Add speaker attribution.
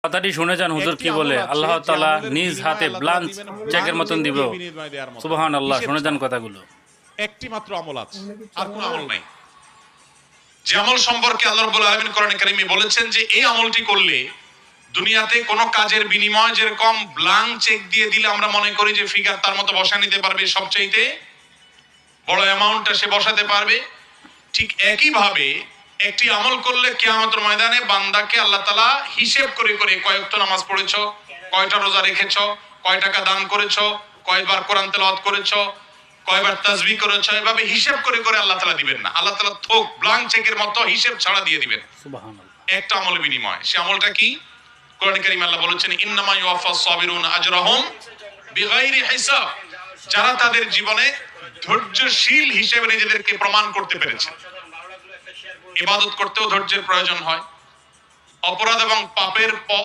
Speaker 1: কথাটি শুনে যান হুজুর কি বলে, আল্লাহ তাআলা নিজ হাতে ব্লাঞ্চ চেকের মতন দিব। সুবহানাল্লাহ, শুনে যান কথাগুলো।
Speaker 2: একটি মাত্র আমল আছে, আর কোনো আমল নাই। যে আমল সম্পর্কে আল্লাহ রাব্বুল আলামিন কোরআনে কারীমে বলেছেন যে এই আমলটি করলে দুনিয়াতে কোনো কাজের বিনিময় যেরকম ব্ল্যাঙ্ক চেক দিয়ে দিলে আমরা মনে করি যে ফিগার তার মতো বসা নিতে পারবে, সবচাইতে বড় অ্যামাউন্টটা সে বসাতে পারবে, ঠিক একই ভাবে একটি আমল করলে কিয়ামতের ময়দানে বান্দাকে আল্লাহ তাআলা হিসাব করে করে কয় ওয়াক্ত নামাজ পড়েছো, কয়টা রোজা রেখেছো, কয় টাকা দান করেছো, কয়বার কোরআন তেলাওয়াত করেছো, কয়বার তাসবিহ করেছো, এভাবে হিসাব করে করে আল্লাহ তাআলা দিবেন না। আল্লাহ তাআলা থোক ব্ল্যাঙ্ক চেকের মতো হিসাব ছাড়া দিয়ে দিবেন
Speaker 1: সুবহানাল্লাহ।
Speaker 2: একটা আমলের বিনিময়। সে আমলটা কি? কোরআনে কারীমে আল্লাহ বলেছেন ইন্নামা ইউওয়াফাস সাবিরুনা আজরাহুম বিগাইরি হিসাব। যারা তাদের জীবনে ধৈর্যশীল হিসেবে নিজেদেরকে প্রমাণ করতে পেরেছে। ইবাদত করতেও ধৈর্যের প্রয়োজন হয়, অপরাধ এবং পাপের